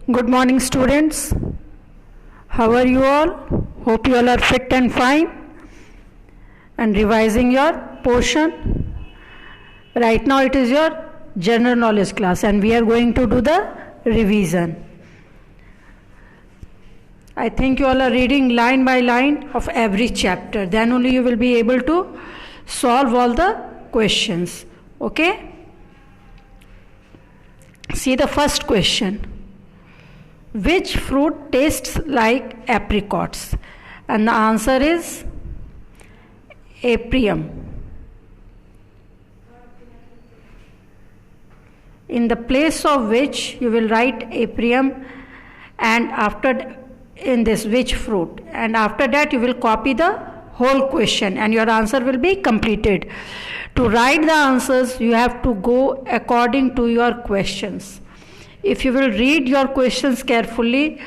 Good morning, students. How are you all? Hope you all are fit and fine and revising your portion. Right now it is your general knowledge class and we are going to do the revision. I think you all are reading line by line of every chapter. Then only you will be able to solve all the questions. Okay? See the first question. Which fruit tastes like apricots? And the answer is aprium. In the place of which you will write aprium and after in this which fruit, and after that you will copy the whole question and your answer will be completed. To write the answers you have to go according to your questions. If you will read your questions carefully,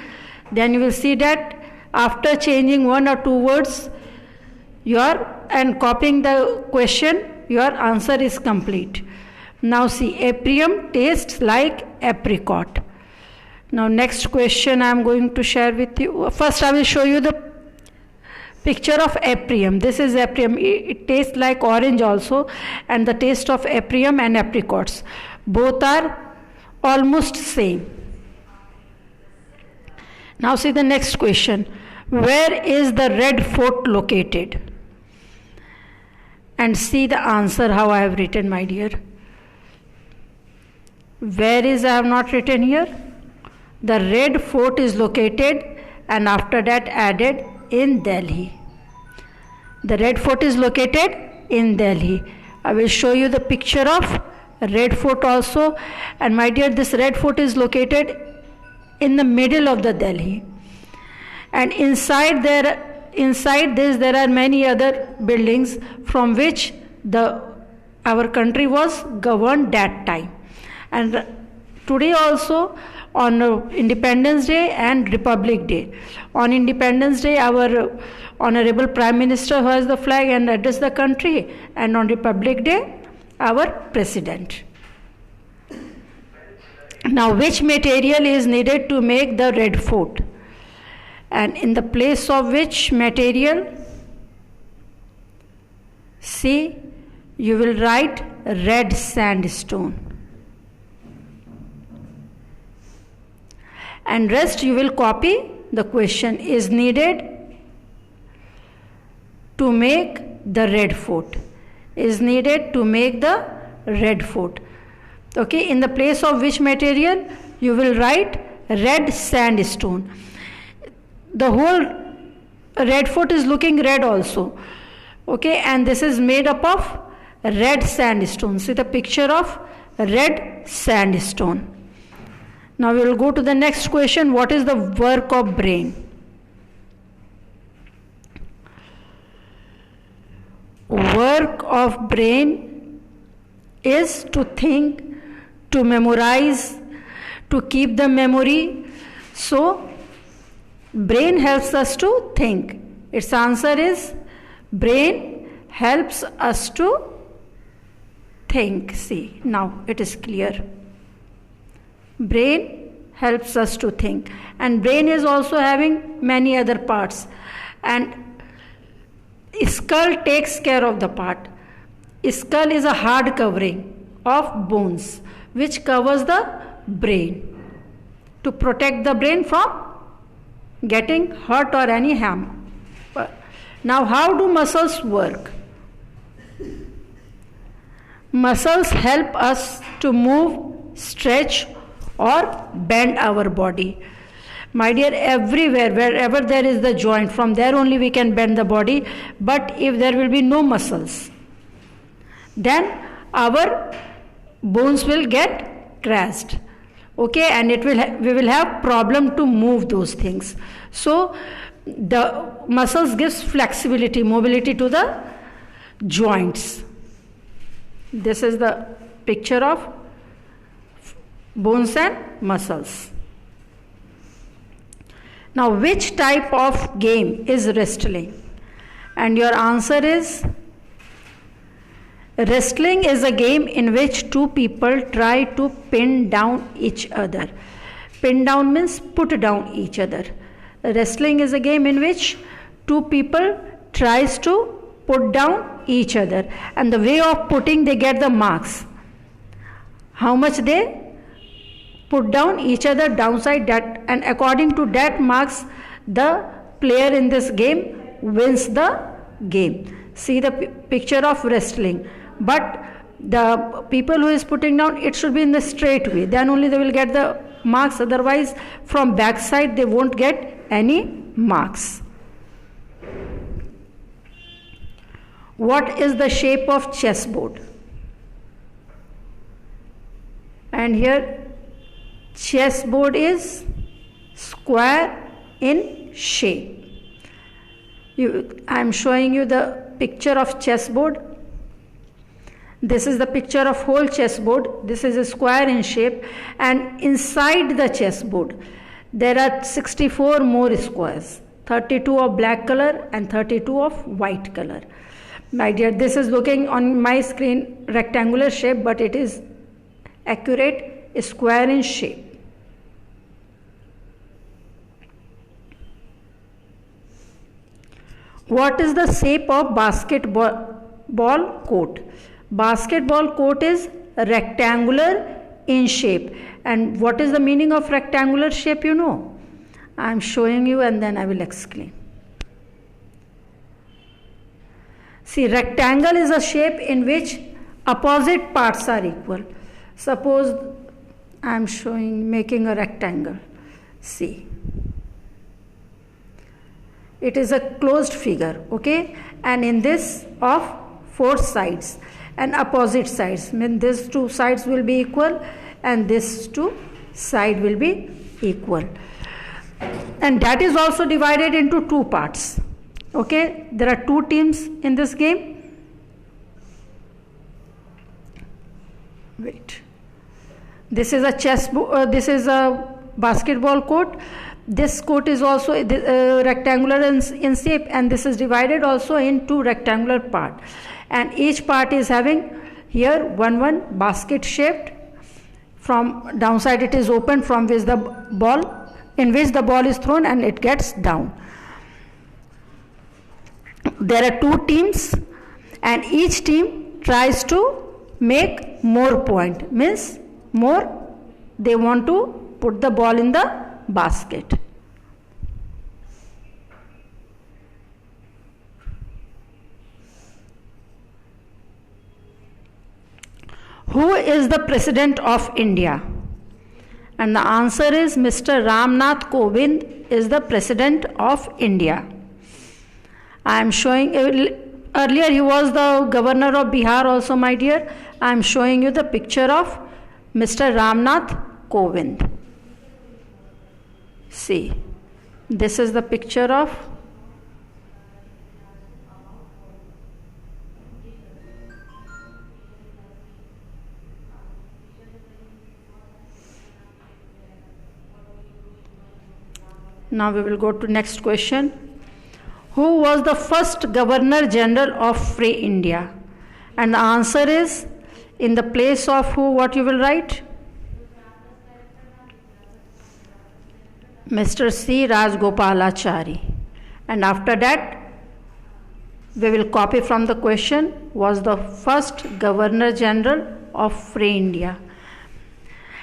then you will see that after changing one or two words and copying the question, your answer is complete. Now see, aprium tastes like apricot. Now next question I am going to share with you. First I will show you the picture of aprium. This is aprium. It tastes like orange also, and the taste of aprium and apricots both are almost same. Now see the next question. Where is the red fort located? And see the answer how I have written, my dear. Where is I have not written here? The red fort is located and after that added in Delhi. The red fort is located in Delhi. I will show you the picture of red fort also, and my dear, this red fort is located in the middle of the Delhi, and inside this there are many other buildings from which our country was governed that time. And today also on Independence Day and Republic Day, on Independence Day our honorable Prime Minister hoists the flag and addresses the country, and on Republic Day our president. Now which material is needed to make the red fort? And in the place of which material? See, you will write red sandstone. And rest you will copy the question. Is needed to make the red fort. Is needed to make the red fort. Okay, in the place of which material you will write red sandstone. The whole red fort is looking red also. Okay, and this is made up of red sandstone. See the picture of red sandstone. Now we will go to the next question. What is the work of brain? Work of brain is to think, to memorize, to keep the memory. So brain helps us to think. Its answer is brain helps us to think. See, now it is clear. Brain helps us to think, and brain is also having many other parts, and skull takes care of the part. Skull is a hard covering of bones which covers the brain to protect the brain from getting hurt or any harm. Now how do muscles work? Muscles help us to move, stretch or bend our body. My dear, everywhere, wherever there is the joint, from there only we can bend the body. But if there will be no muscles, then our bones will get crashed. Okay, and we will have problem to move those things. So the muscles gives flexibility, mobility to the joints. This is the picture of bones and muscles. Now which type of game is wrestling? And your answer is wrestling is a game in which two people try to pin down each other. Pin down means put down each other. Wrestling is a game in which two people tries to put down each other, and the way of putting, they get the marks. How much they put down each other downside, that, and according to that marks, the player in this game wins the game. See the picture of wrestling, but the people who is putting down, it should be in the straight way, then only they will get the marks, otherwise from back side they won't get any marks. What is the shape of chessboard? And here chessboard is square in shape. I am showing you the picture of chessboard. This is the picture of whole chessboard. This is a square in shape, and inside the chessboard there are 64 more squares, 32 of black color and 32 of white color. My dear, this is looking on my screen rectangular shape, but it is accurate square in shape. What is the shape of basketball court? Basketball court is rectangular in shape. And what is the meaning of rectangular shape, you know? I am showing you and then I will explain. See, rectangle is a shape in which opposite parts are equal. Suppose I am making a rectangle. See, it is a closed figure, okay? And in this of 4 sides and opposite sides, mean these 2 sides will be equal and this 2 side will be equal. And that is also divided into 2 parts. Okay, there are 2 teams in this game. Wait. This is a this is a basketball court. This court is also rectangular in shape, and this is divided also in 2 rectangular parts. And each part is having here one basket shaped. From downside it is open, from which the ball is thrown and it gets down. There are 2 teams, and each team tries to make more point, means more they want to put the ball in the basket. Who is the President of India? And the answer is Mr. Ramnath Kovind is the President of India. I am showing, earlier he was the Governor of Bihar also, my dear. I am showing you the picture of Mr. Ramnath Kovind. See, this is the picture of Now we will go to next question. Who was the first Governor General of Free India? And the answer is, in the place of who, what you will write? Mr. C. Rajagopalachari. And after that, we will copy from the question, was the first Governor General of Free India.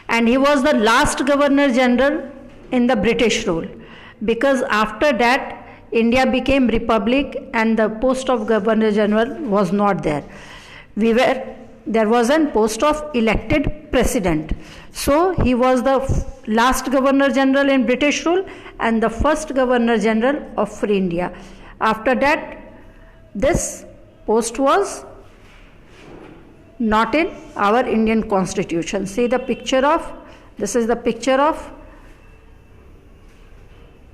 And he was the last Governor General in the British rule, because after that India became republic and the post of Governor General was not there. There was a post of elected president. So he was the last Governor General in British rule and the first Governor General of Free India. After that, this post was not in our Indian constitution. See the picture of, this is the picture of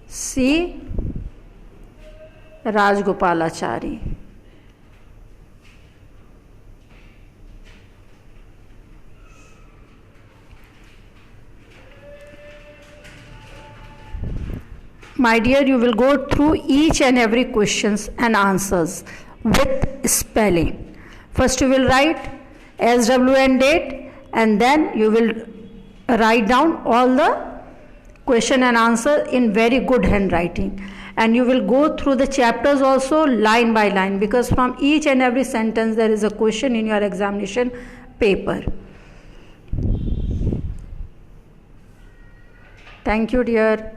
C. Rajagopalachari. My dear, you will go through each and every questions and answers with spelling. First you will write SW and date, and then you will write down all the question and answer in very good handwriting. And you will go through the chapters also line by line, because from each and every sentence there is a question in your examination paper. Thank you, dear.